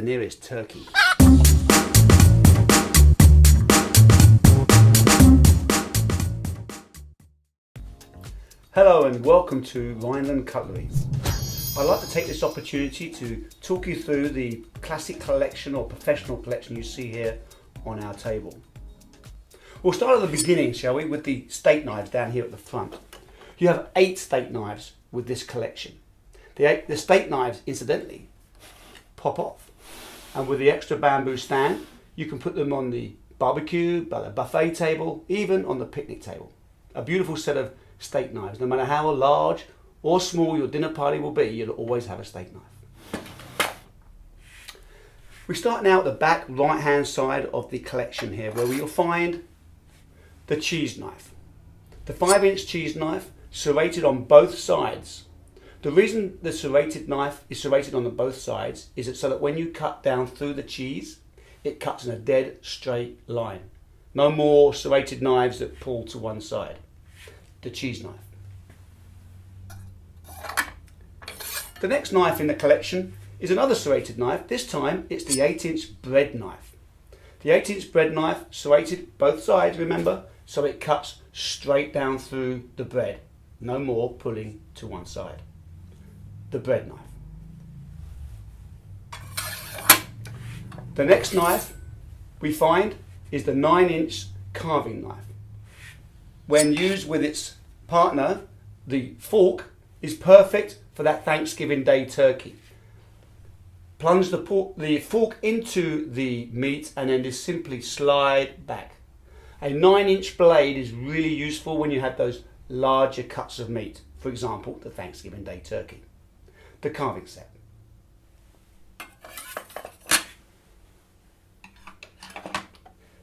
the nearest turkey. Hello and welcome to Rhineland Cutlery. I'd like to take this opportunity to talk you through the classic collection or professional collection you see here on our table. We'll start at the beginning, shall we, with the steak knives down here at the front. You have 8 steak knives with this collection. The steak knives, incidentally, pop off. And with the extra bamboo stand, you can put them on the barbecue, by the buffet table, even on the picnic table. A beautiful set of steak knives. No matter how large or small your dinner party will be, you'll always have a steak knife. We start now at the back right hand side of the collection here, where you'll find the cheese knife. The 5-inch cheese knife, serrated on both sides. The reason the serrated knife is serrated on both sides is it so that when you cut down through the cheese, it cuts in a dead straight line. No more serrated knives that pull to one side. The cheese knife. The next knife in the collection is another serrated knife. This time it's the 8-inch bread knife. The 8-inch bread knife, serrated both sides, remember, so it cuts straight down through the bread. No more pulling to one side. The bread knife. The next knife we find is the 9-inch carving knife. When used with its partner, the fork is perfect for that Thanksgiving Day turkey. Plunge the fork into the meat and then just simply slide back. A 9-inch blade is really useful when you have those larger cuts of meat. For example, the Thanksgiving Day turkey. The carving set.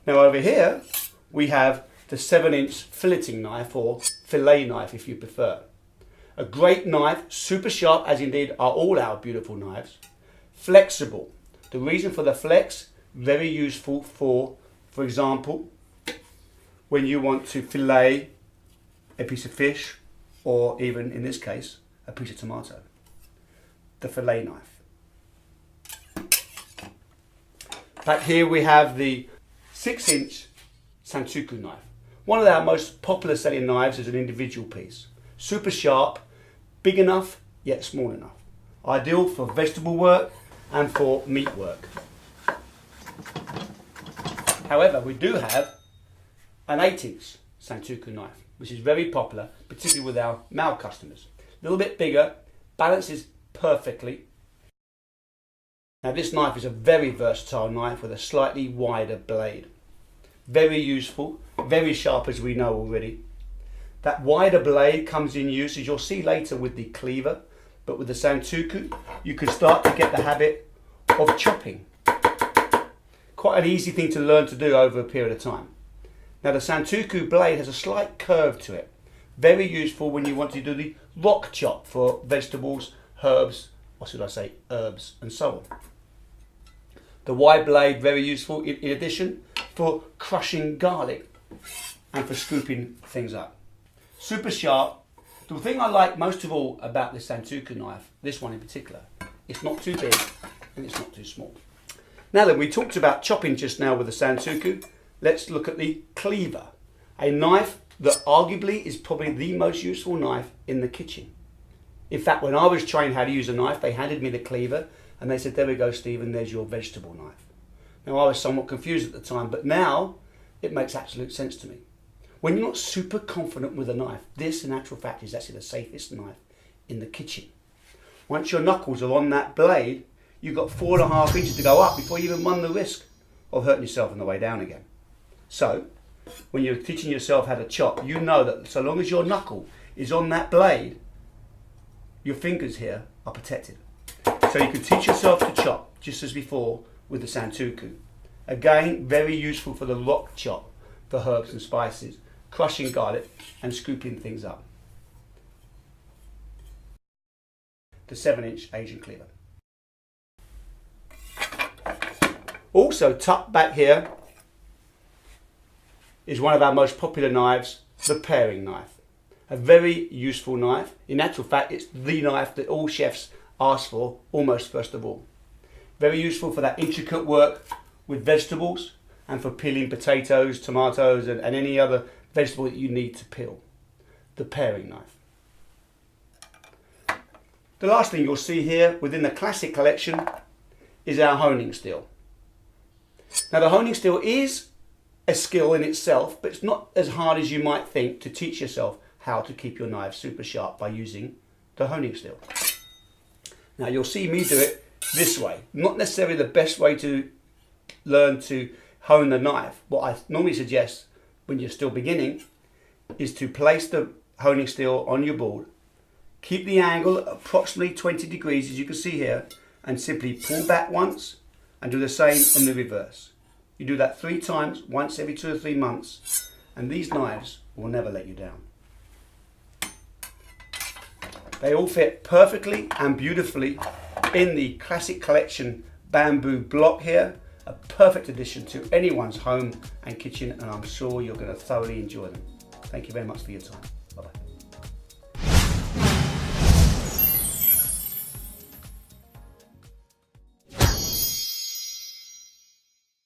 Now over here we have the 7-inch filleting knife, or fillet knife if you prefer. A great knife, super sharp, as indeed are all our beautiful knives. Flexible. The reason for the flex, very useful for example, when you want to fillet a piece of fish, or even in this case, a piece of tomato. The fillet knife. Back here we have the 6-inch santoku knife. One of our most popular selling knives as an individual piece. Super sharp, big enough yet small enough. Ideal for vegetable work and for meat work. However, we do have an 8-inch santoku knife, which is very popular, particularly with our male customers. A little bit bigger, balances perfectly. Now this knife is a very versatile knife with a slightly wider blade. Very useful, very sharp as we know already. That wider blade comes in use, as you'll see later, with the cleaver, but with the santoku you can start to get the habit of chopping. Quite an easy thing to learn to do over a period of time. Now the santoku blade has a slight curve to it. Very useful when you want to do the rock chop for vegetables, herbs, or should I say herbs, and so on. The wide blade, very useful in addition for crushing garlic and for scooping things up. Super sharp. The thing I like most of all about this santoku knife, this one in particular, it's not too big and it's not too small. Now then, we talked about chopping just now with the santoku. Let's look at the cleaver. A knife that arguably is probably the most useful knife in the kitchen. In fact, when I was trained how to use a knife, they handed me the cleaver and they said, there we go, Stephen, there's your vegetable knife. Now, I was somewhat confused at the time, but now it makes absolute sense to me. When you're not super confident with a knife, this in actual fact is actually the safest knife in the kitchen. Once your knuckles are on that blade, you've got 4.5 inches to go up before you even run the risk of hurting yourself on the way down again. So, when you're teaching yourself how to chop, you know that so long as your knuckle is on that blade, your fingers here are protected. So you can teach yourself to chop just as before with the santoku. Again, very useful for the rock chop for herbs and spices, crushing garlic and scooping things up. The 7-inch Asian cleaver. Also tucked back here is one of our most popular knives, the paring knife. A very useful knife. In actual fact, it's the knife that all chefs ask for almost first of all. Very useful for that intricate work with vegetables and for peeling potatoes, tomatoes and any other vegetable that you need to peel. The paring knife. The last thing you'll see here within the classic collection is our honing steel. Now the honing steel is a skill in itself, but it's not as hard as you might think to teach yourself how to keep your knife super sharp by using the honing steel. Now you'll see me do it this way. Not necessarily the best way to learn to hone the knife. What I normally suggest when you're still beginning is to place the honing steel on your board, keep the angle at approximately 20 degrees as you can see here, and simply pull back once and do the same in the reverse. You do that 3 times, once every 2 or 3 months, and these knives will never let you down. They all fit perfectly and beautifully in the classic collection bamboo block here. A perfect addition to anyone's home and kitchen, and I'm sure you're going to thoroughly enjoy them. Thank you very much for your time.